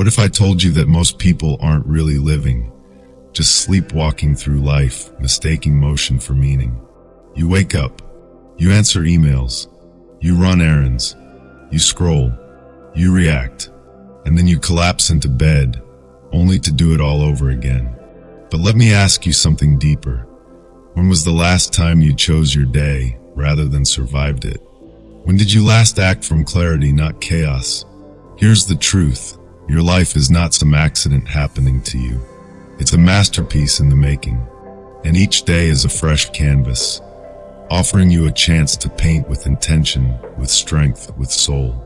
What if I told you that most people aren't really living, just sleepwalking through life, mistaking motion for meaning? You wake up, you answer emails, you run errands, you scroll, you react, and then you collapse into bed, only to do it all over again. But let me ask you something deeper. When was the last time you chose your day rather than survived it? When did you last act from clarity, not chaos? Here's the truth. Your life is not some accident happening to you. It's a masterpiece in the making. And each day is a fresh canvas, offering you a chance to paint with intention, with strength, with soul.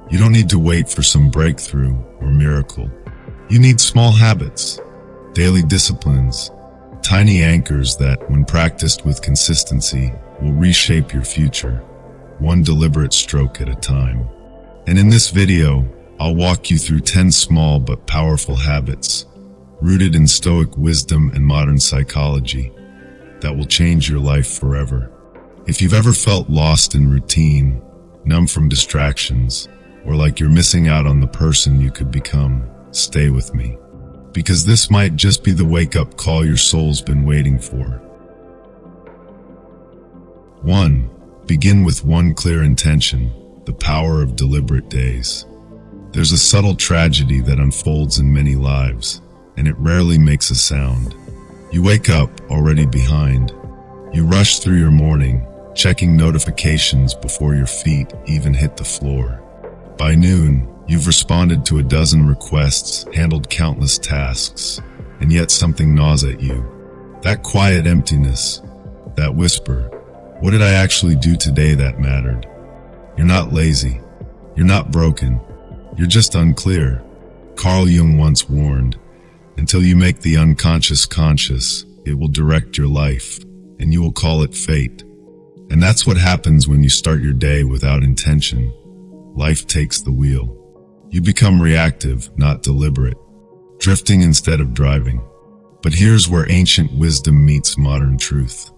You don't need to wait for some breakthrough or miracle. You need small habits, daily disciplines, tiny anchors that, when practiced with consistency, will reshape your future, one deliberate stroke at a time. And in this video, I'll walk you through 10 small but powerful habits, rooted in Stoic wisdom and modern psychology, that will change your life forever. If you've ever felt lost in routine, numb from distractions, or like you're missing out on the person you could become, stay with me. Because this might just be the wake-up call your soul's been waiting for. 1. Begin with one clear intention, the power of deliberate days. There's a subtle tragedy that unfolds in many lives, and it rarely makes a sound. You wake up already behind. You rush through your morning, checking notifications before your feet even hit the floor. By noon, you've responded to a dozen requests, handled countless tasks, and yet something gnaws at you. That quiet emptiness, that whisper, what did I actually do today that mattered? You're not lazy. You're not broken. You're just unclear. Carl Jung once warned, until you make the unconscious conscious, it will direct your life, and you will call it fate. And that's what happens when you start your day without intention. Life takes the wheel. You become reactive, not deliberate, drifting instead of driving. But here's where ancient wisdom meets modern truth.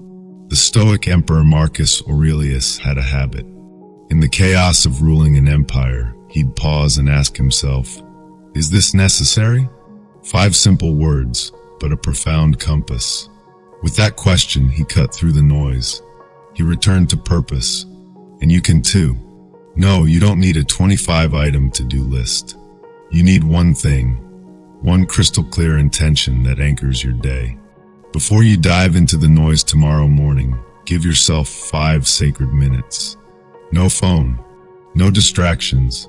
The Stoic Emperor Marcus Aurelius had a habit. In the chaos of ruling an empire, he'd pause and ask himself, is this necessary? 5 simple words, but a profound compass. With that question, he cut through the noise. He returned to purpose. And you can too. No, you don't need a 25-item to-do list. You need one thing, one crystal clear intention that anchors your day. Before you dive into the noise tomorrow morning, give yourself 5 sacred minutes. No phone, no distractions,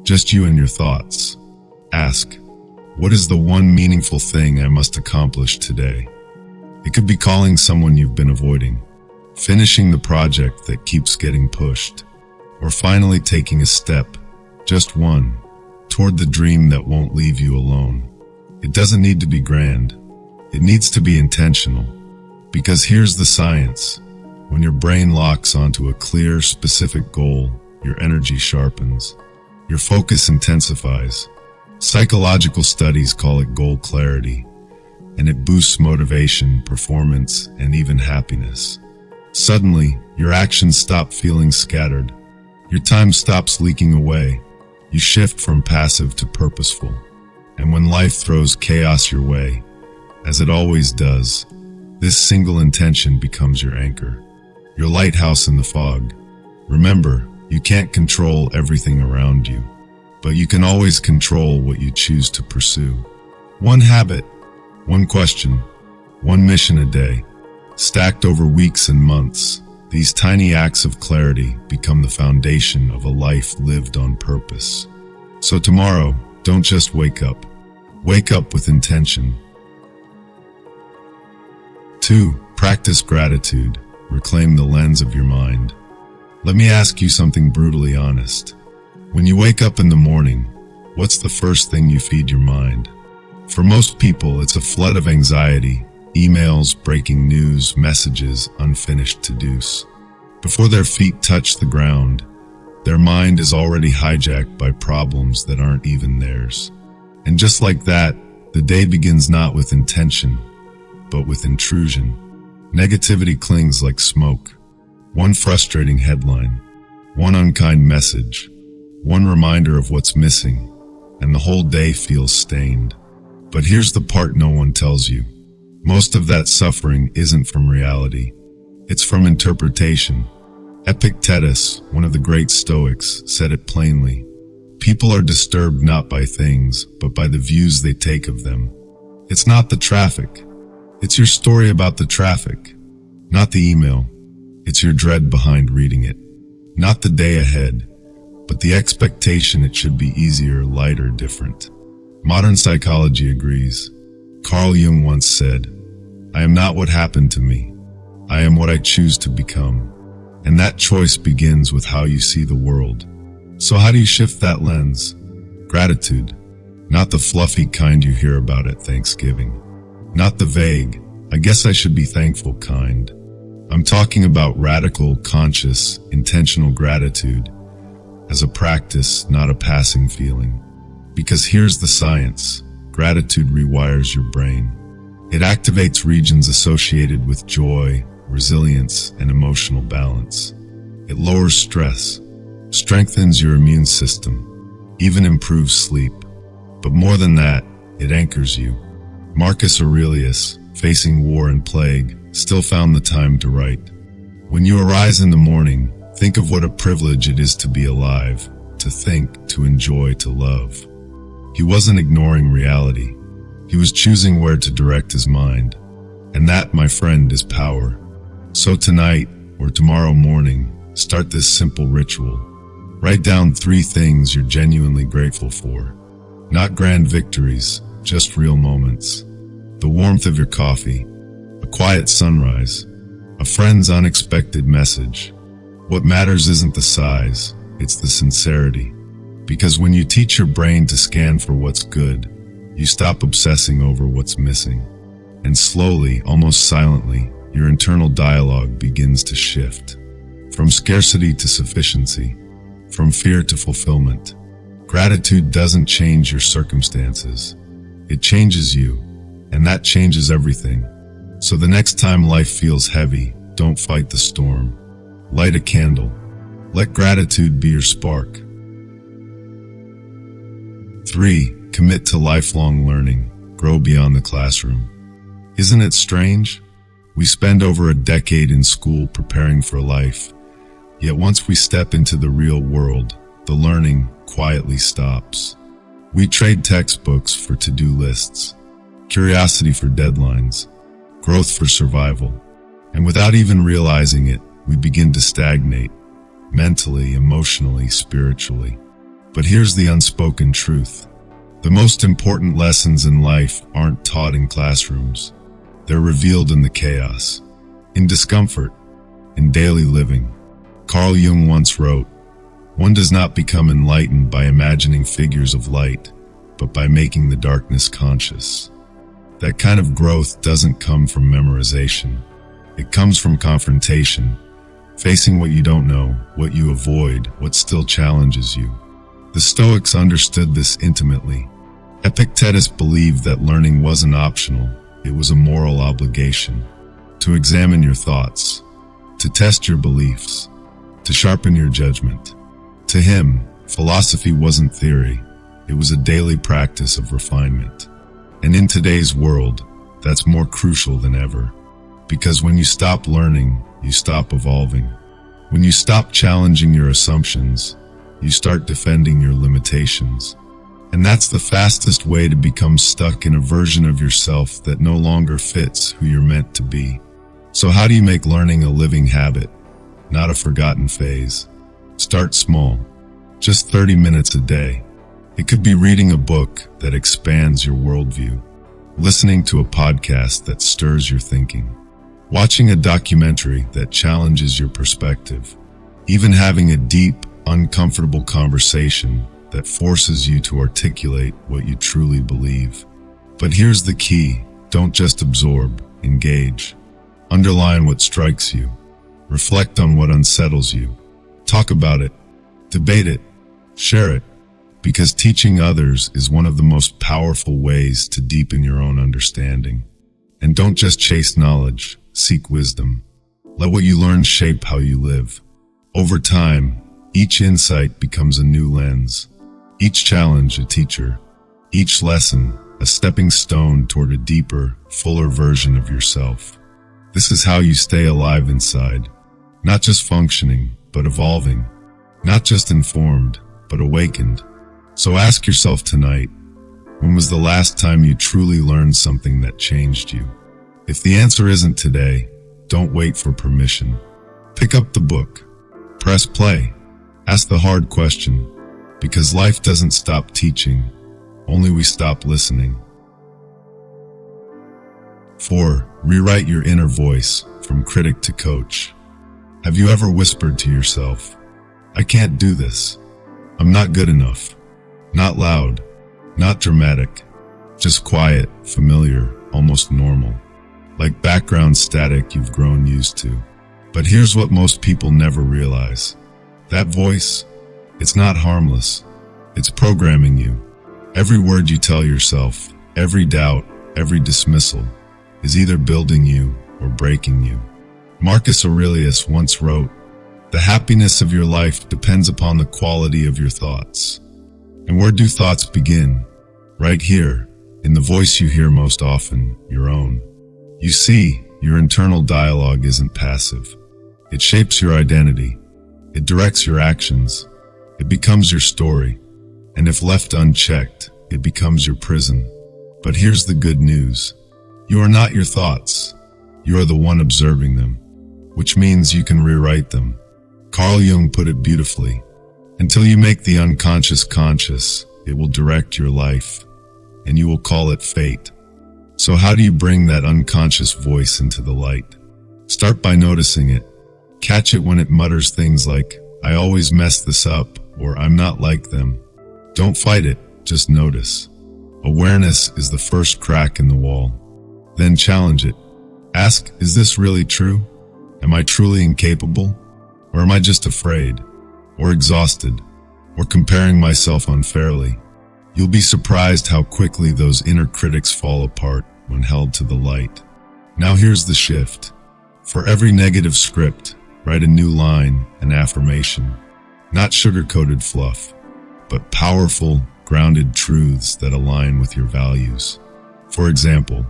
just you and your thoughts. Ask, what is the one meaningful thing I must accomplish today? It could be calling someone you've been avoiding, finishing the project that keeps getting pushed, or finally taking a step, just one, toward the dream that won't leave you alone. It doesn't need to be grand. It needs to be intentional. Because here's the science. When your brain locks onto a clear, specific goal, your energy sharpens. Your focus intensifies. Psychological studies call it goal clarity, and it boosts motivation, performance, and even happiness. Suddenly, your actions stop feeling scattered. Your time stops leaking away. You shift from passive to purposeful. And when life throws chaos your way, as it always does, this single intention becomes your anchor, your lighthouse in the fog. Remember, you can't control everything around you, but you can always control what you choose to pursue. One habit, one question, one mission a day, stacked over weeks and months. These tiny acts of clarity become the foundation of a life lived on purpose. So tomorrow, don't just wake up. Wake up with intention. 2. Practice gratitude. Reclaim the lens of your mind. Let me ask you something brutally honest. When you wake up in the morning, what's the first thing you feed your mind? For most people, it's a flood of anxiety, emails, breaking news, messages, unfinished to-dos. Before their feet touch the ground, their mind is already hijacked by problems that aren't even theirs. And just like that, the day begins not with intention, but with intrusion. Negativity clings like smoke. One frustrating headline, one unkind message, one reminder of what's missing, and the whole day feels stained. But here's the part no one tells you. Most of that suffering isn't from reality. It's from interpretation. Epictetus, one of the great Stoics, said it plainly. People are disturbed not by things, but by the views they take of them. It's not the traffic. It's your story about the traffic. Not the email. It's your dread behind reading it. Not the day ahead, but the expectation it should be easier, lighter, different. Modern psychology agrees. Carl Jung once said, "I am not what happened to me. I am what I choose to become." And that choice begins with how you see the world. So how do you shift that lens? Gratitude. Not the fluffy kind you hear about at Thanksgiving. Not the vague, "I guess I should be thankful" kind. I'm talking about radical, conscious, intentional gratitude as a practice, not a passing feeling. Because here's the science. Gratitude rewires your brain. It activates regions associated with joy, resilience, and emotional balance. It lowers stress, strengthens your immune system, even improves sleep. But more than that, it anchors you. Marcus Aurelius, facing war and plague, still found the time to write. When you arise in the morning, think of what a privilege it is to be alive, to think, to enjoy, to love. He wasn't ignoring reality. He was choosing where to direct his mind. And that, my friend, is power. So tonight, or tomorrow morning, start this simple ritual. Write down 3 things you're genuinely grateful for. Not grand victories, just real moments. The warmth of your coffee, a quiet sunrise, a friend's unexpected message. What matters isn't the size, it's the sincerity. Because when you teach your brain to scan for what's good, you stop obsessing over what's missing. And slowly, almost silently, your internal dialogue begins to shift. From scarcity to sufficiency, from fear to fulfillment. Gratitude doesn't change your circumstances. It changes you, and that changes everything. So the next time life feels heavy, don't fight the storm. Light a candle. Let gratitude be your spark. 3. Commit to lifelong learning. Grow beyond the classroom. Isn't it strange? We spend over a decade in school preparing for life, yet once we step into the real world, the learning quietly stops. We trade textbooks for to-do lists, curiosity for deadlines, growth for survival, and without even realizing it, we begin to stagnate, mentally, emotionally, spiritually. But here's the unspoken truth. The most important lessons in life aren't taught in classrooms. They're revealed in the chaos, in discomfort, in daily living. Carl Jung once wrote, "One does not become enlightened by imagining figures of light, but by making the darkness conscious." That kind of growth doesn't come from memorization. It comes from confrontation, facing what you don't know, what you avoid, what still challenges you. The Stoics understood this intimately. Epictetus believed that learning wasn't optional, it was a moral obligation. To examine your thoughts, to test your beliefs, to sharpen your judgment. To him, philosophy wasn't theory, it was a daily practice of refinement. And in today's world, that's more crucial than ever. Because when you stop learning, you stop evolving. When you stop challenging your assumptions, you start defending your limitations. And that's the fastest way to become stuck in a version of yourself that no longer fits who you're meant to be. So how do you make learning a living habit, not a forgotten phase? Start small, just 30 minutes a day. It could be reading a book that expands your worldview, listening to a podcast that stirs your thinking, watching a documentary that challenges your perspective, even having a deep, uncomfortable conversation that forces you to articulate what you truly believe. But here's the key, don't just absorb, engage. Underline what strikes you. Reflect on what unsettles you. Talk about it. Debate it. Share it. Because teaching others is one of the most powerful ways to deepen your own understanding. And don't just chase knowledge, seek wisdom. Let what you learn shape how you live. Over time, each insight becomes a new lens, Each challenge a teacher, each lesson a stepping stone toward a deeper, fuller version of yourself. This is how you stay alive inside, not just functioning, but evolving, not just informed, but awakened. So ask yourself tonight, when was the last time you truly learned something that changed you? If the answer isn't today, don't wait for permission. Pick up the book, press play, ask the hard question, because life doesn't stop teaching, only we stop listening. 4. Rewrite your inner voice, from critic to coach. Have you ever whispered to yourself, I can't do this. I'm not good enough. Not loud, not dramatic, just quiet, familiar, almost normal. Like background static you've grown used to. But here's what most people never realize. That voice, it's not harmless. It's programming you. Every word you tell yourself, every doubt, every dismissal, is either building you or breaking you. Marcus Aurelius once wrote, "The happiness of your life depends upon the quality of your thoughts." And where do thoughts begin? Right here, in the voice you hear most often, your own. You see, your internal dialogue isn't passive. It shapes your identity. It directs your actions. It becomes your story. And if left unchecked, it becomes your prison. But here's the good news. You are not your thoughts. You are the one observing them, which means you can rewrite them. Carl Jung put it beautifully. Until you make the unconscious conscious, it will direct your life, and you will call it fate. So how do you bring that unconscious voice into the light? Start by noticing it. Catch it when it mutters things like, I always mess this up, or I'm not like them. Don't fight it, just notice. Awareness is the first crack in the wall. Then challenge it. Ask, is this really true? Am I truly incapable? Or am I just afraid? Or exhausted? Or comparing myself unfairly? You'll be surprised how quickly those inner critics fall apart when held to the light. Now here's the shift. For every negative script, write a new line, an affirmation. Not sugar-coated fluff, but powerful, grounded truths that align with your values. For example,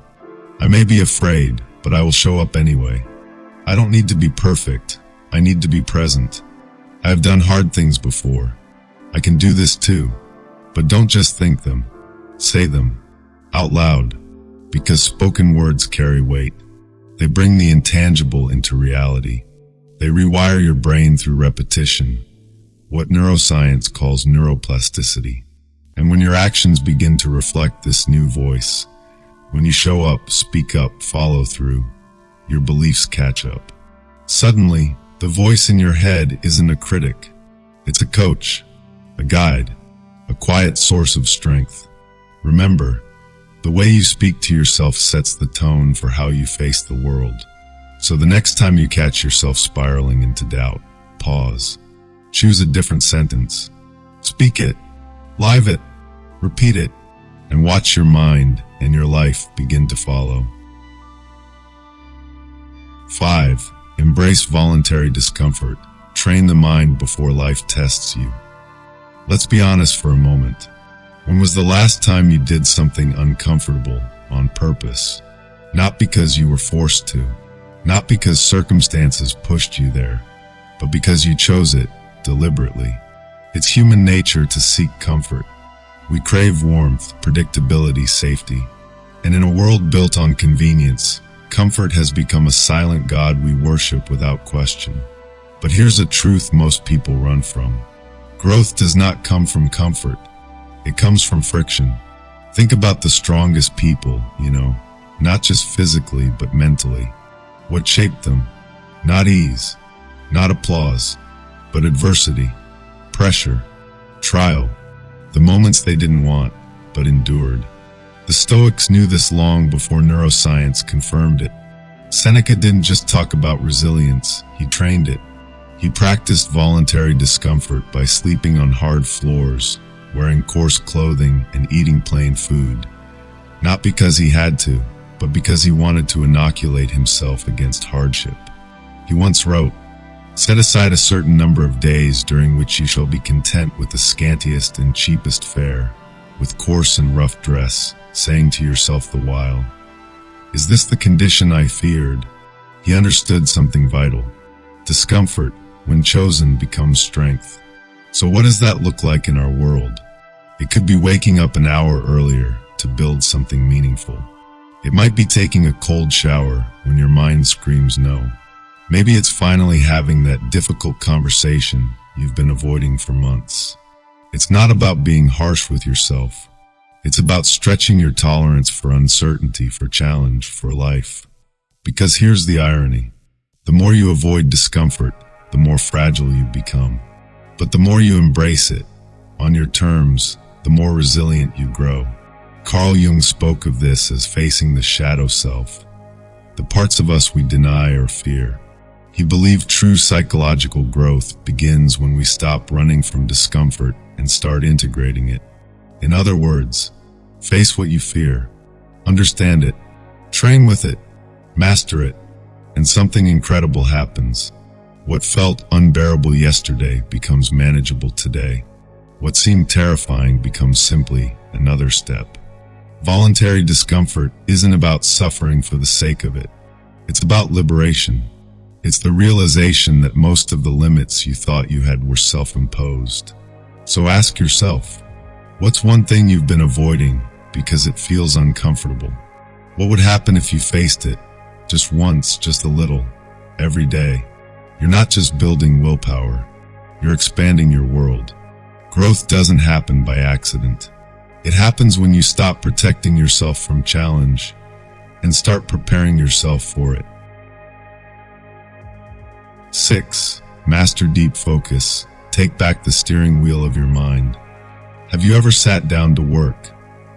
I may be afraid, but I will show up anyway. I don't need to be perfect. I need to be present. I have done hard things before. I can do this too. But don't just think them. Say them out loud, because spoken words carry weight. They bring the intangible into reality. They rewire your brain through repetition, what neuroscience calls neuroplasticity. And when your actions begin to reflect this new voice, when you show up, speak up, follow through, your beliefs catch up. Suddenly, the voice in your head isn't a critic. It's a coach, a guide, a quiet source of strength. Remember, the way you speak to yourself sets the tone for how you face the world. So the next time you catch yourself spiraling into doubt, pause. Choose a different sentence. Speak it, live it, repeat it, and watch your mind and your life begin to follow. 5. Embrace voluntary discomfort. Train the mind before life tests you. Let's be honest for a moment. When was the last time you did something uncomfortable on purpose? Not because you were forced to, not because circumstances pushed you there, but because you chose it deliberately. It's human nature to seek comfort. We crave warmth, predictability, safety. And in a world built on convenience, comfort has become a silent god we worship without question. But here's a truth most people run from. Growth does not come from comfort. It comes from friction. Think about the strongest people, not just physically, but mentally. What shaped them? Not ease, not applause, but adversity, pressure, trial, the moments they didn't want, but endured. The Stoics knew this long before neuroscience confirmed it. Seneca didn't just talk about resilience, he trained it. He practiced voluntary discomfort by sleeping on hard floors, wearing coarse clothing, and eating plain food. Not because he had to, but because he wanted to inoculate himself against hardship. He once wrote, Set aside a certain number of days during which you shall be content with the scantiest and cheapest fare, with coarse and rough dress, saying to yourself the while, "Is this the condition I feared?" He understood something vital. Discomfort, when chosen, becomes strength. So what does that look like in our world? It could be waking up an hour earlier to build something meaningful. It might be taking a cold shower when your mind screams no. Maybe it's finally having that difficult conversation you've been avoiding for months. It's not about being harsh with yourself. It's about stretching your tolerance for uncertainty, for challenge, for life. Because here's the irony. The more you avoid discomfort, the more fragile you become. But the more you embrace it, on your terms, the more resilient you grow. Carl Jung spoke of this as facing the shadow self, the parts of us we deny or fear. He believed true psychological growth begins when we stop running from discomfort and start integrating it. In other words, face what you fear, understand it, train with it, master it, and something incredible happens. What felt unbearable yesterday becomes manageable today. What seemed terrifying becomes simply another step. Voluntary discomfort isn't about suffering for the sake of it. It's about liberation. It's the realization that most of the limits you thought you had were self-imposed. So ask yourself, what's one thing you've been avoiding because it feels uncomfortable? What would happen if you faced it? Just once, just a little, every day. You're not just building willpower, you're expanding your world. Growth doesn't happen by accident. It happens when you stop protecting yourself from challenge and start preparing yourself for it. 6. Master deep focus. Take back the steering wheel of your mind. Have you ever sat down to work,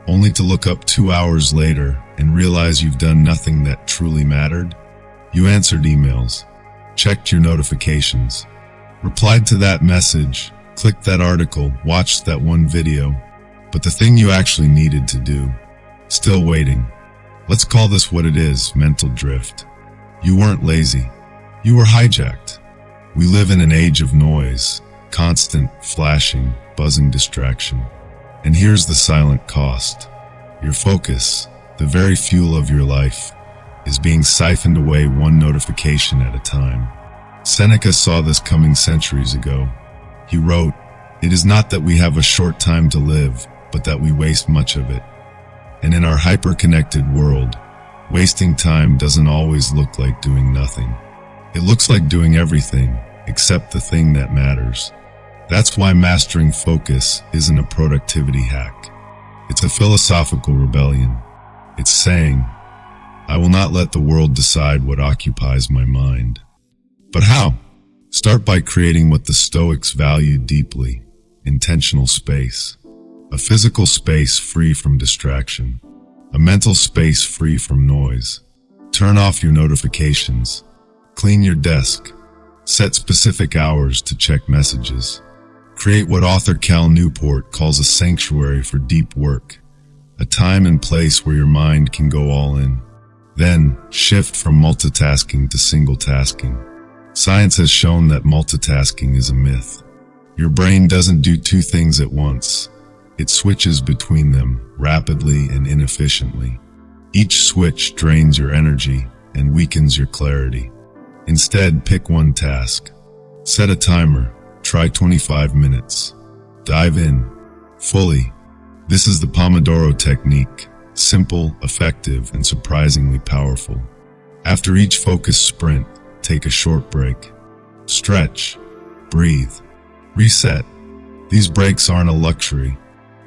only to look up 2 hours later and realize you've done nothing that truly mattered? You answered emails, checked your notifications, replied to that message, clicked that article, watched that one video, but the thing you actually needed to do, still waiting. Let's call this what it is, mental drift. You weren't lazy. You were hijacked. We live in an age of noise, constant, flashing, buzzing distraction. And here's the silent cost. Your focus, the very fuel of your life, is being siphoned away one notification at a time. Seneca saw this coming centuries ago. He wrote, "It is not that we have a short time to live, but that we waste much of it." And in our hyper-connected world, wasting time doesn't always look like doing nothing. It looks like doing everything except the thing that matters. That's why mastering focus isn't a productivity hack. It's a philosophical rebellion. It's saying, I will not let the world decide what occupies my mind. But how? Start by creating what the Stoics valued deeply, intentional space. A physical space free from distraction. A mental space free from noise. Turn off your notifications. Clean your desk. Set specific hours to check messages. Create what author Cal Newport calls a sanctuary for deep work, a time and place where your mind can go all in. Then, shift from multitasking to single tasking. Science has shown that multitasking is a myth. Your brain doesn't do two things at once. It switches between them rapidly and inefficiently. Each switch drains your energy and weakens your clarity. Instead, pick one task. Set a timer. Try 25 minutes. Dive in. Fully. This is the Pomodoro technique. Simple, effective, and surprisingly powerful. After each focused sprint, take a short break. Stretch. Breathe. Reset. These breaks aren't a luxury.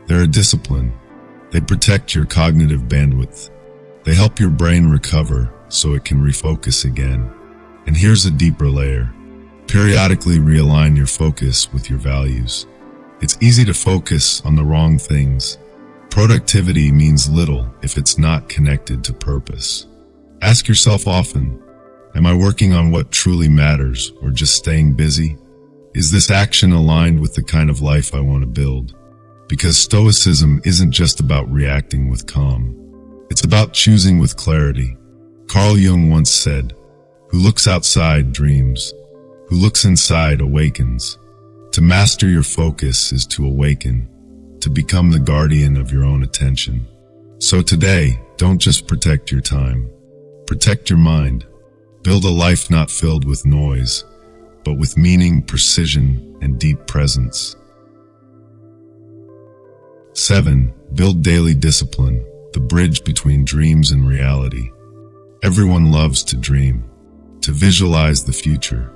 They're a discipline. They protect your cognitive bandwidth. They help your brain recover so it can refocus again. And here's a deeper layer. Periodically realign your focus with your values. It's easy to focus on the wrong things. Productivity means little if it's not connected to purpose. Ask yourself often, am I working on what truly matters or just staying busy? Is this action aligned with the kind of life I want to build? Because Stoicism isn't just about reacting with calm. It's about choosing with clarity. Carl Jung once said, "Who looks outside dreams. who looks inside awakens. To master your focus is to awaken, to become the guardian of your own attention. So today, don't just protect your time. Protect your mind. Build a life not filled with noise, but with meaning, precision, and deep presence. 7. Build daily discipline, the bridge between dreams and reality. Everyone loves to dream, to visualize the future,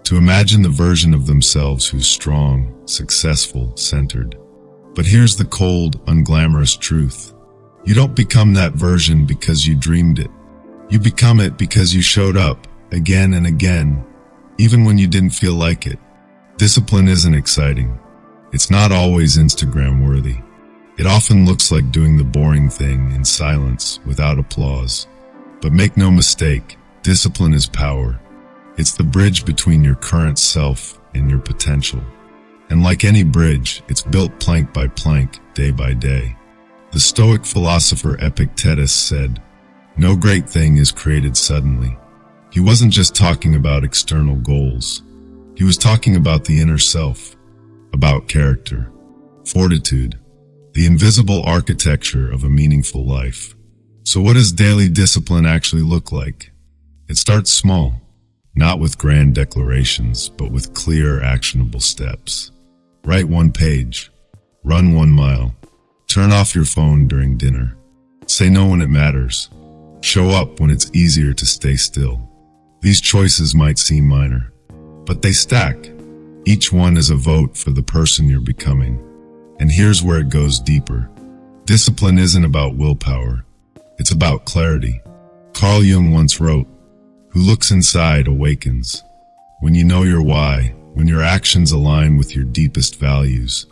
to imagine the version of themselves who's strong, successful, centered. But here's the cold, unglamorous truth. You don't become that version because you dreamed it. You become it because you showed up, again and again, even when you didn't feel like it. Discipline isn't exciting. It's not always Instagram-worthy. It often looks like doing the boring thing in silence, without applause. But make no mistake, discipline is power. It's the bridge between your current self and your potential. And like any bridge, it's built plank by plank, day by day. The Stoic philosopher Epictetus said, "No great thing is created suddenly." He wasn't just talking about external goals. He was talking about the inner self, about character, fortitude, the invisible architecture of a meaningful life. So what does daily discipline actually look like? It starts small, not with grand declarations, but with clear, actionable steps. Write 1 page, run 1 mile, turn off your phone during dinner, say no when it matters, show up when it's easier to stay still. These choices might seem minor, but they stack. Each one is a vote for the person you're becoming. And here's where it goes deeper. Discipline isn't about willpower. It's about clarity. Carl Jung once wrote, "Who looks inside awakens." When you know your why, when your actions align with your deepest values,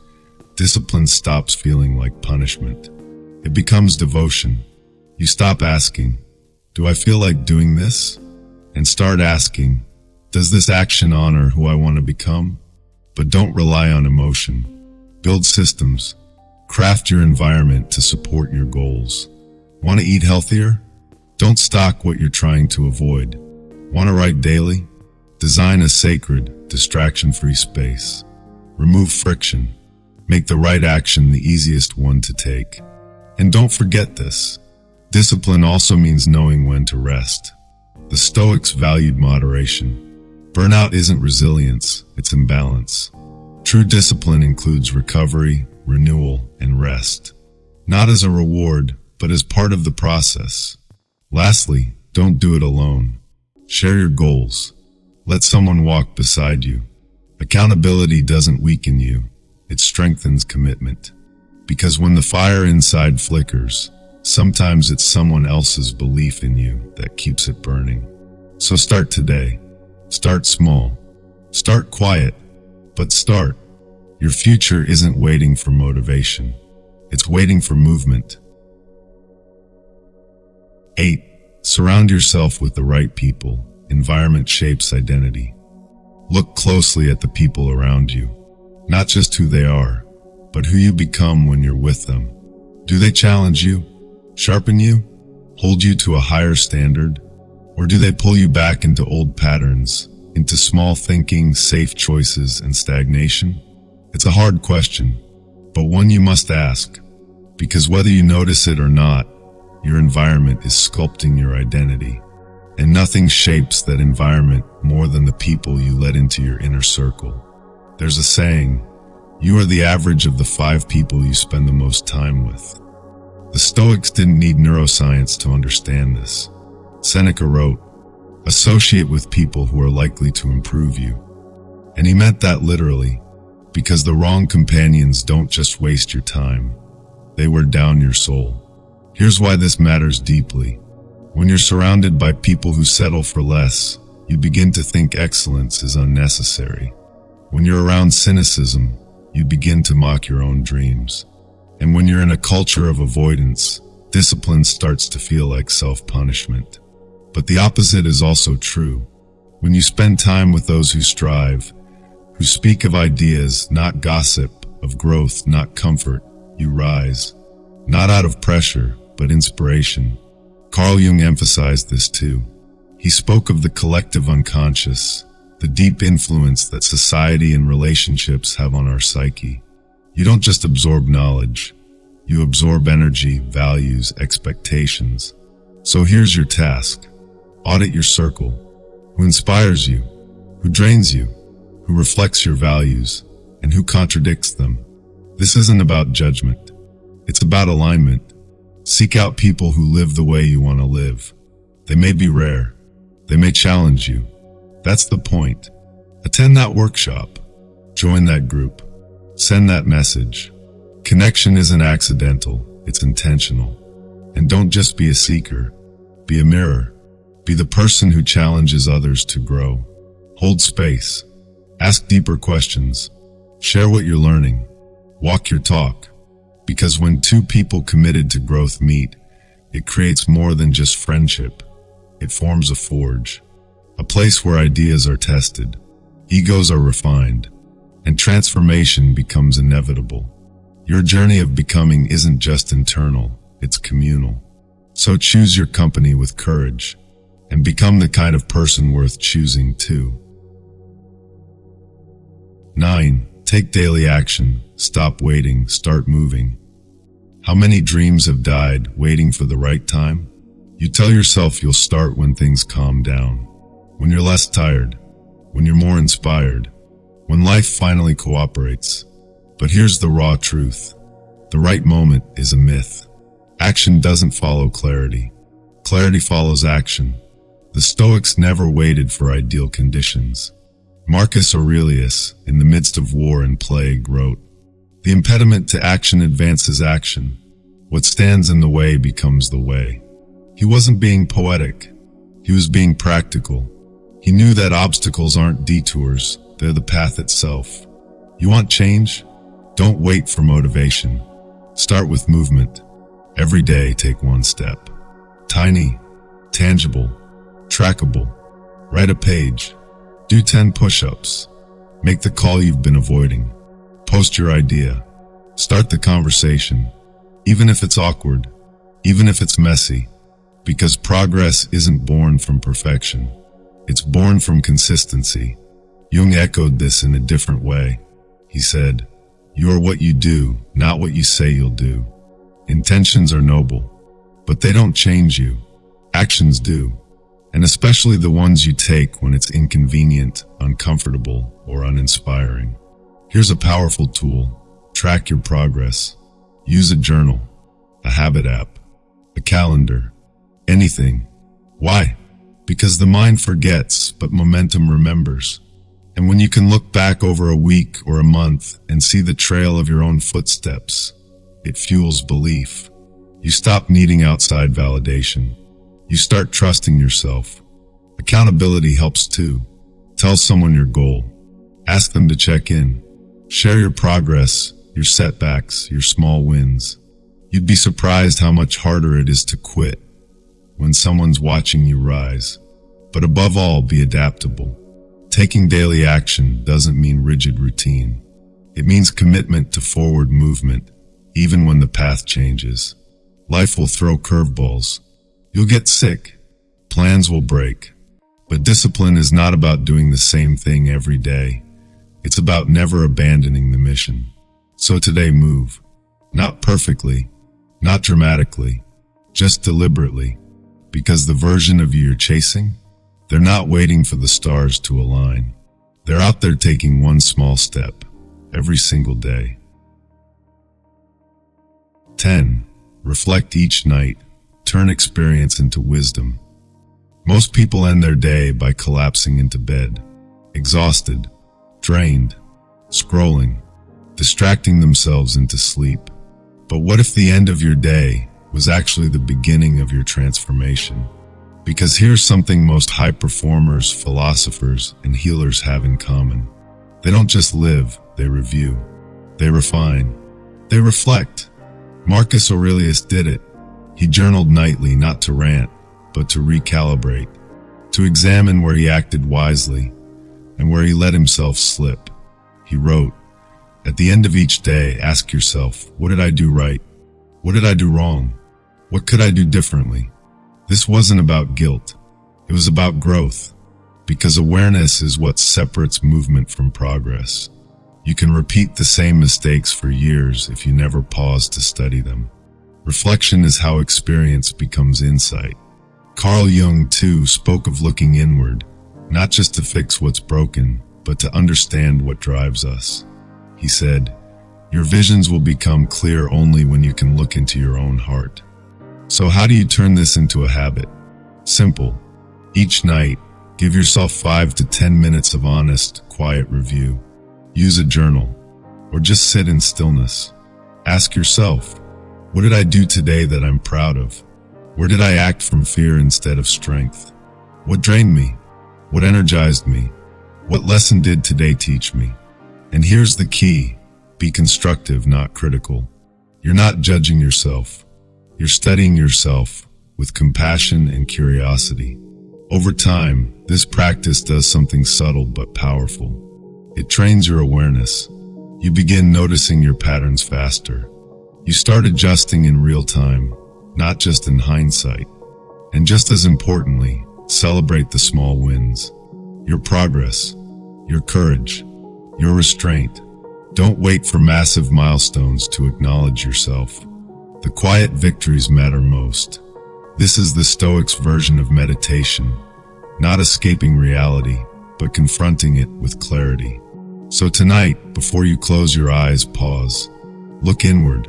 discipline stops feeling like punishment. It becomes devotion. You stop asking, "Do I feel like doing this?" and start asking, "Does this action honor who I want to become?" But don't rely on emotion. Build systems. Craft your environment to support your goals. Want to eat healthier? Don't stock what you're trying to avoid. Want to write daily? Design a sacred, distraction-free space. Remove friction. Make the right action the easiest one to take. And don't forget this. Discipline also means knowing when to rest. The Stoics valued moderation. Burnout isn't resilience, it's imbalance. True discipline includes recovery, renewal, and rest. Not as a reward, but as part of the process. Lastly, don't do it alone. Share your goals. Let someone walk beside you. Accountability doesn't weaken you, it strengthens commitment. Because when the fire inside flickers, sometimes it's someone else's belief in you that keeps it burning. So start today. Start small. Start quiet, but start. Your future isn't waiting for motivation. It's waiting for movement. 8. Surround yourself with the right people. Environment shapes identity. Look closely at the people around you. Not just who they are, but who you become when you're with them. Do they challenge you? Sharpen you? Hold you to a higher standard? Or do they pull you back into old patterns, into small thinking, safe choices, and stagnation? It's a hard question, but one you must ask, because whether you notice it or not, your environment is sculpting your identity, and nothing shapes that environment more than the people you let into your inner circle. There's a saying, you are the average of the 5 people you spend the most time with. The Stoics didn't need neuroscience to understand this. Seneca wrote, "Associate with people who are likely to improve you." And he meant that literally, because the wrong companions don't just waste your time, they wear down your soul. Here's why this matters deeply. When you're surrounded by people who settle for less, you begin to think excellence is unnecessary. When you're around cynicism, you begin to mock your own dreams. And when you're in a culture of avoidance, discipline starts to feel like self-punishment. But the opposite is also true. When you spend time with those who strive, who speak of ideas, not gossip, of growth, not comfort, you rise. Not out of pressure, but inspiration. Carl Jung emphasized this too. He spoke of the collective unconscious, the deep influence that society and relationships have on our psyche. You don't just absorb knowledge, you absorb energy, values, expectations. So here's your task. Audit your circle. Who inspires you? Who drains you? Who reflects your values? And who contradicts them? This isn't about judgment. It's about alignment. Seek out people who live the way you want to live. They may be rare. They may challenge you. That's the point. Attend that workshop. Join that group. Send that message. Connection isn't accidental, it's intentional. And don't just be a seeker. Be a mirror. Be the person who challenges others to grow. Hold space. Ask deeper questions. Share what you're learning. Walk your talk. Because when two people committed to growth meet, it creates more than just friendship. It forms a forge. A place where ideas are tested, egos are refined, and transformation becomes inevitable. Your journey of becoming isn't just internal, it's communal. So choose your company with courage, and become the kind of person worth choosing too. 9. Take daily action. Stop waiting, start moving. How many dreams have died waiting for the right time? You tell yourself you'll start when things calm down, when you're less tired, when you're more inspired, when life finally cooperates. But here's the raw truth. The right moment is a myth. Action doesn't follow clarity. Clarity follows action. The Stoics never waited for ideal conditions. Marcus Aurelius, in the midst of war and plague, wrote, "The impediment to action advances action. What stands in the way becomes the way." He wasn't being poetic. He was being practical. He knew that obstacles aren't detours, they're the path itself. You want change? Don't wait for motivation. Start with movement. Every day, take one step. Tiny, tangible, trackable. Write a page. Do 10 push-ups. Make the call you've been avoiding. Post your idea. Start the conversation. Even if it's awkward, even if it's messy. Because progress isn't born from perfection. It's born from consistency. Jung echoed this in a different way. He said, "You are what you do, not what you say you'll do." Intentions are noble, but they don't change you. Actions do, and especially the ones you take when it's inconvenient, uncomfortable, or uninspiring. Here's a powerful tool. Track your progress. Use a journal, a habit app, a calendar, anything. Why? Because the mind forgets, but momentum remembers. And when you can look back over a week or a month and see the trail of your own footsteps, it fuels belief. You stop needing outside validation. You start trusting yourself. Accountability helps too. Tell someone your goal. Ask them to check in. Share your progress, your setbacks, your small wins. You'd be surprised how much harder it is to quit when someone's watching you rise. But above all, be adaptable. Taking daily action doesn't mean rigid routine. It means commitment to forward movement, even when the path changes. Life will throw curveballs. You'll get sick. Plans will break. But discipline is not about doing the same thing every day. It's about never abandoning the mission. So today move. Not perfectly, not dramatically, just deliberately. Because the version of you you're chasing, they're not waiting for the stars to align. They're out there taking one small step every single day. 10. Reflect each night. Turn experience into wisdom. Most people end their day by collapsing into bed, exhausted, drained, scrolling, distracting themselves into sleep. But what if the end of your day was actually the beginning of your transformation? Because here's something most high performers, philosophers, and healers have in common. They don't just live, they review. They refine. They reflect. Marcus Aurelius did it. He journaled nightly, not to rant, but to recalibrate, to examine where he acted wisely and where he let himself slip. He wrote, "At the end of each day, ask yourself, what did I do right? What did I do wrong? What could I do differently?" This wasn't about guilt. It was about growth. because awareness is what separates movement from progress. You can repeat the same mistakes for years if you never pause to study them. Reflection is how experience becomes insight. Carl Jung, too, spoke of looking inward, not just to fix what's broken, but to understand what drives us. He said, "Your visions will become clear only when you can look into your own heart." So how do you turn this into a habit? Simple. Each night, give yourself 5 to 10 minutes of honest, quiet review. Use a journal, or just sit in stillness. Ask yourself, what did I do today that I'm proud of? Where did I act from fear instead of strength? What drained me? What energized me? What lesson did today teach me? And here's the key: be constructive, not critical. You're not judging yourself. You're studying yourself with compassion and curiosity. Over time, this practice does something subtle but powerful. It trains your awareness. You begin noticing your patterns faster. You start adjusting in real time, not just in hindsight. And just as importantly, celebrate the small wins. Your progress, your courage, your restraint. Don't wait for massive milestones to acknowledge yourself. The quiet victories matter most. This is the Stoics' version of meditation, not escaping reality, but confronting it with clarity. So tonight, before you close your eyes, pause. Look inward.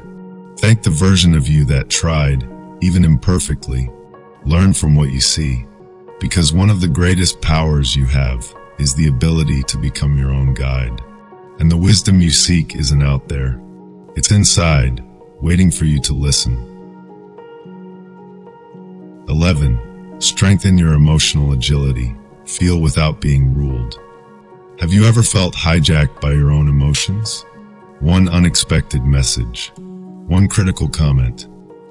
Thank the version of you that tried, even imperfectly. Learn from what you see, because one of the greatest powers you have is the ability to become your own guide. And the wisdom you seek isn't out there. It's inside, waiting for you to listen. 11. Strengthen your emotional agility. Feel without being ruled. Have you ever felt hijacked by your own emotions? One unexpected message, one critical comment,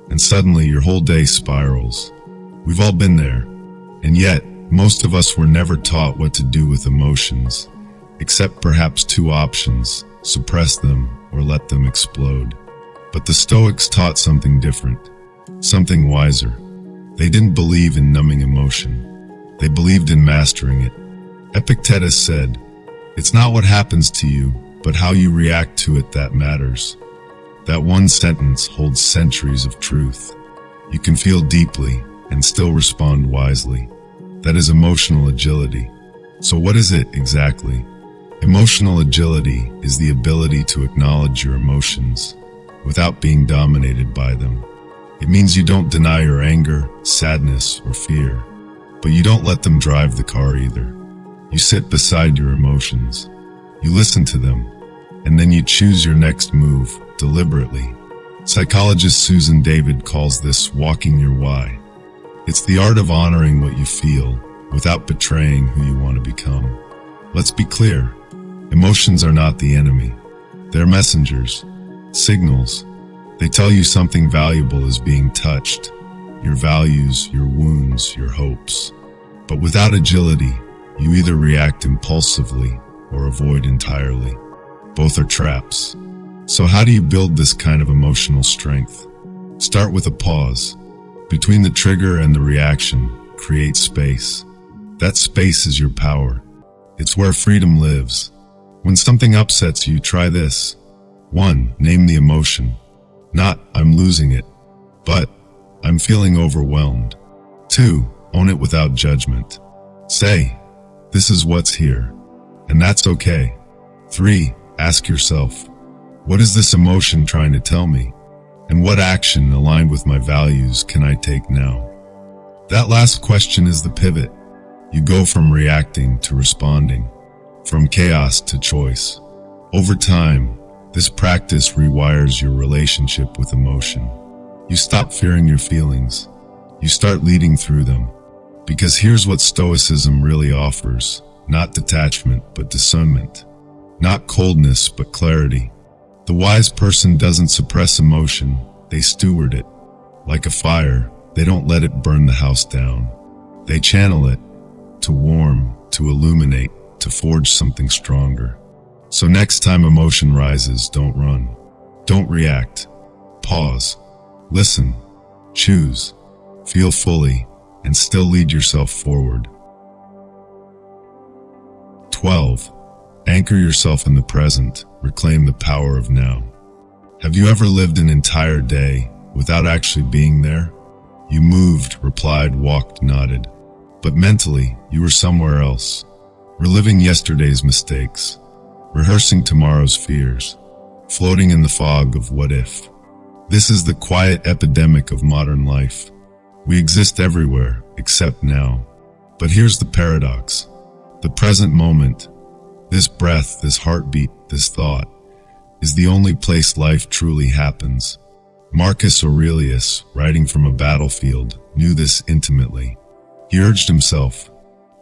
and suddenly your whole day spirals. We've all been there, and yet most of us were never taught what to do with emotions, except perhaps 2 options: suppress them or let them explode. But the Stoics taught something different, something wiser. They didn't believe in numbing emotion. They believed in mastering it. Epictetus said, "It's not what happens to you, but how you react to it that matters." That one sentence holds centuries of truth. You can feel deeply and still respond wisely. That is emotional agility. So what is it exactly? Emotional agility is the ability to acknowledge your emotions without being dominated by them. It means you don't deny your anger, sadness, or fear, but you don't let them drive the car either. You sit beside your emotions. You listen to them, and then you choose your next move deliberately. Psychologist Susan David calls this walking your why. It's the art of honoring what you feel without betraying who you want to become. Let's be clear. Emotions are not the enemy. They're messengers, signals. They tell you something valuable is being touched. Your values, your wounds, your hopes. But without agility, you either react impulsively or avoid entirely. Both are traps. So how do you build this kind of emotional strength? Start with a pause. Between the trigger and the reaction, create space. That space is your power. It's where freedom lives. When something upsets you, try this. 1. Name the emotion. Not, "I'm losing it," but, "I'm feeling overwhelmed." 2. Own it without judgment. Say, "This is what's here," and that's okay. 3. Ask yourself, what is this emotion trying to tell me? And what action aligned with my values can I take now? That last question is the pivot. You go from reacting to responding, from chaos to choice. Over time, this practice rewires your relationship with emotion. You stop fearing your feelings. You start leading through them. Because here's what Stoicism really offers: not detachment, but discernment. Not coldness, but clarity. The wise person doesn't suppress emotion, they steward it. Like a fire, they don't let it burn the house down. They channel it to warm, to illuminate, to forge something stronger. So next time emotion rises, don't run. Don't react. Pause. Listen. Choose. Feel fully, and still lead yourself forward. 12. Anchor yourself in the present. Reclaim the power of now. Have you ever lived an entire day without actually being there? You moved, replied, walked, nodded. But mentally, you were somewhere else, reliving yesterday's mistakes, rehearsing tomorrow's fears, floating in the fog of what if. This is the quiet epidemic of modern life. We exist everywhere, except now. But here's the paradox. The present moment, this breath, this heartbeat, this thought, is the only place life truly happens. Marcus Aurelius, writing from a battlefield, knew this intimately. He urged himself,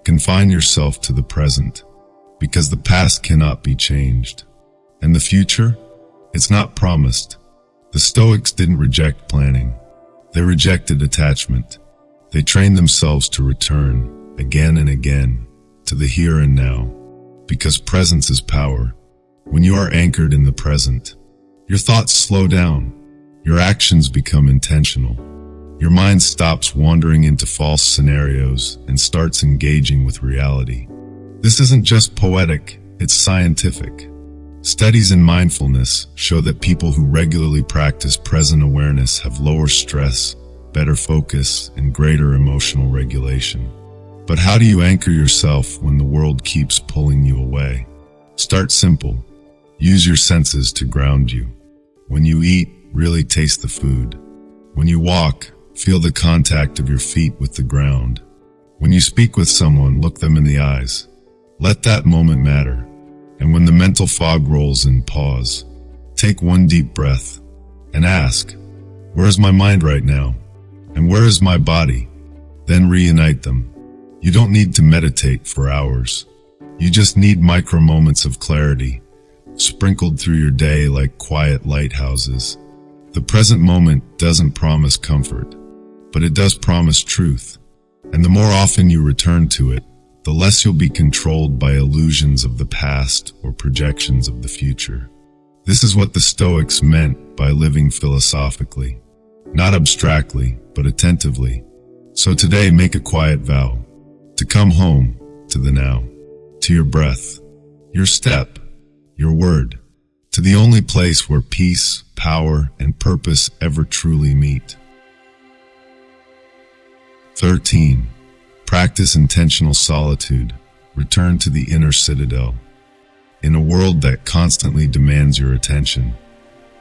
confine yourself to the present, because the past cannot be changed. And the future? It's not promised. The Stoics didn't reject planning. They rejected attachment. They trained themselves to return, again and again, to the here and now, because presence is power. When you are anchored in the present, your thoughts slow down, your actions become intentional, your mind stops wandering into false scenarios and starts engaging with reality. This isn't just poetic, it's scientific. Studies in mindfulness show that people who regularly practice present awareness have lower stress, better focus, and greater emotional regulation. But how do you anchor yourself when the world keeps pulling you away? Start simple. Use your senses to ground you. When you eat, really taste the food. When you walk, feel the contact of your feet with the ground. When you speak with someone, look them in the eyes. Let that moment matter. And when the mental fog rolls in, pause. Take one deep breath and ask, where is my mind right now? And where is my body? Then reunite them. You don't need to meditate for hours. You just need micro moments of clarity, sprinkled through your day like quiet lighthouses. The present moment doesn't promise comfort, but it does promise truth. And the more often you return to it, the less you'll be controlled by illusions of the past or projections of the future. This is what the Stoics meant by living philosophically, not abstractly, but attentively. So today, make a quiet vow to come home to the now, to your breath, your step, your word, to the only place where peace, power, and purpose ever truly meet. 13. Practice intentional solitude. Return to the inner citadel. In a world that constantly demands your attention,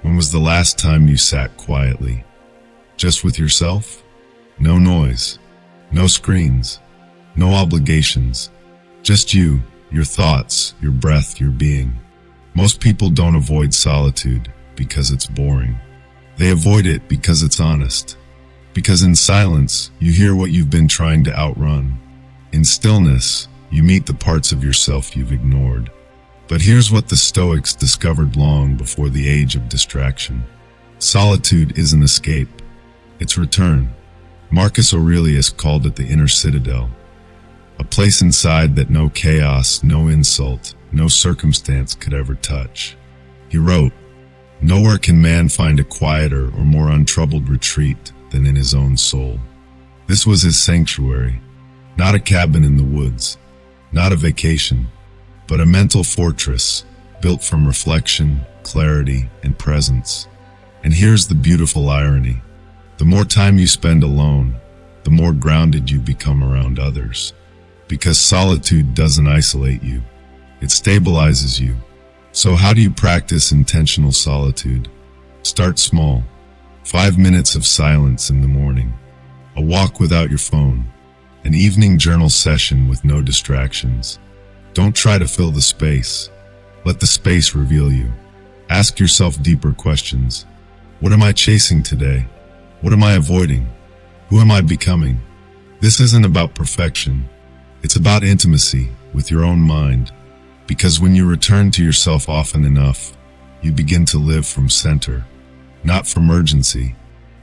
when was the last time you sat quietly? Just with yourself? No noise, no screens, no obligations. Just you, your thoughts, your breath, your being. Most people don't avoid solitude because it's boring. They avoid it because it's honest. Because in silence, you hear what you've been trying to outrun. In stillness, you meet the parts of yourself you've ignored. But here's what the Stoics discovered long before the age of distraction. Solitude isn't escape. It's return. Marcus Aurelius called it the inner citadel. A place inside that no chaos, no insult, no circumstance could ever touch. He wrote, "Nowhere can man find a quieter or more untroubled retreat than in his own soul." This was his sanctuary, not a cabin in the woods, not a vacation, but a mental fortress built from reflection, clarity, and presence. And here's the beautiful irony. The more time you spend alone, the more grounded you become around others. Because solitude doesn't isolate you, it stabilizes you. So how do you practice intentional solitude? Start small. 5 minutes of silence in the morning, a walk without your phone, an evening journal session with no distractions. Don't try to fill the space. Let the space reveal you. Ask yourself deeper questions. What am I chasing today? What am I avoiding? Who am I becoming? This isn't about perfection. It's about intimacy with your own mind. Because when you return to yourself often enough, you begin to live from center. Not from urgency,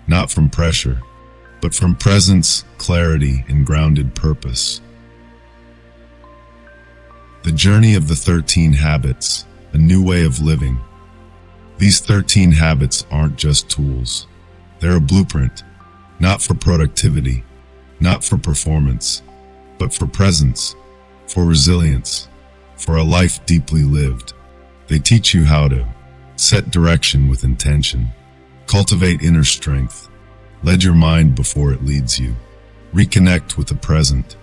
not from pressure, but from presence, clarity, and grounded purpose. The journey of the 13 habits, a new way of living. These 13 habits aren't just tools. They're a blueprint, not for productivity, not for performance, but for presence, for resilience, for a life deeply lived. They teach you how to set direction with intention, cultivate inner strength, lead your mind before it leads you, reconnect with the present,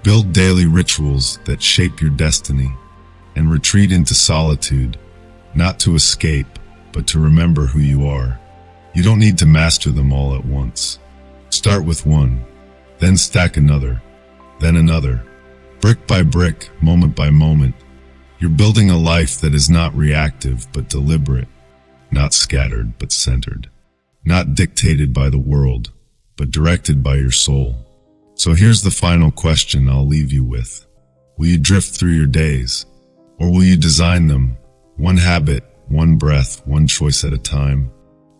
build daily rituals that shape your destiny, and retreat into solitude, not to escape, but to remember who you are. You don't need to master them all at once. Start with one, then stack another, then another. Brick by brick, moment by moment, you're building a life that is not reactive but deliberate, not scattered but centered, not dictated by the world, but directed by your soul. So here's the final question I'll leave you with. Will you drift through your days? Or will you design them, one habit, one breath, one choice at a time?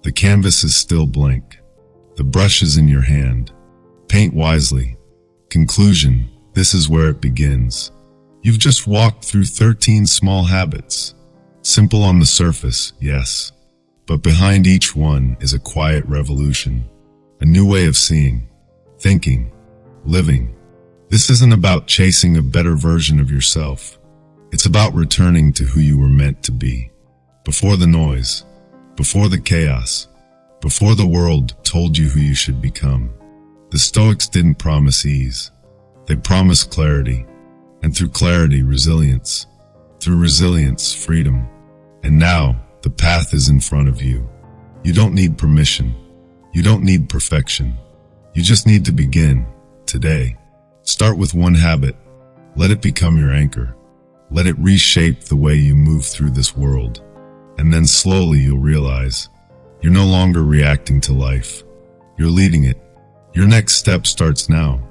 The canvas is still blank. The brush is in your hand. Paint wisely. Conclusion, this is where it begins. You've just walked through 13 small habits. Simple on the surface, yes. But behind each one is a quiet revolution. A new way of seeing, thinking, living. This isn't about chasing a better version of yourself. It's about returning to who you were meant to be. Before the noise, before the chaos, before the world told you who you should become. The Stoics didn't promise ease. They promised clarity. And through clarity, resilience. Through resilience, freedom. And now, the path is in front of you. You don't need permission. You don't need perfection. You just need to begin, today. Start with one habit. Let it become your anchor. Let it reshape the way you move through this world. And then slowly you'll realize you're no longer reacting to life. You're leading it. Your next step starts now.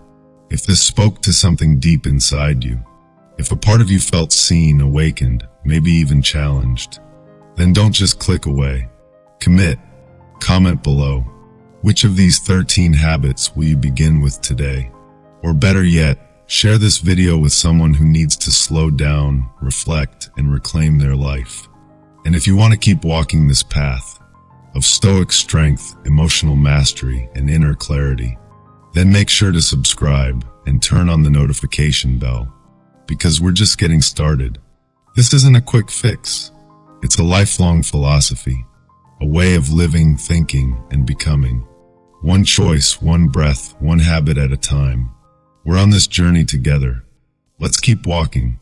If this spoke to something deep inside you, if a part of you felt seen, awakened, maybe even challenged, then don't just click away. Commit. Comment below. Which of these 13 habits will you begin with today? Or better yet, share this video with someone who needs to slow down, reflect, and reclaim their life. And if you want to keep walking this path of stoic strength, emotional mastery, and inner clarity, then make sure to subscribe and turn on the notification bell, because we're just getting started. This isn't a quick fix. It's a lifelong philosophy, a way of living, thinking, and becoming. One choice, one breath, one habit at a time. We're on this journey together. Let's keep walking.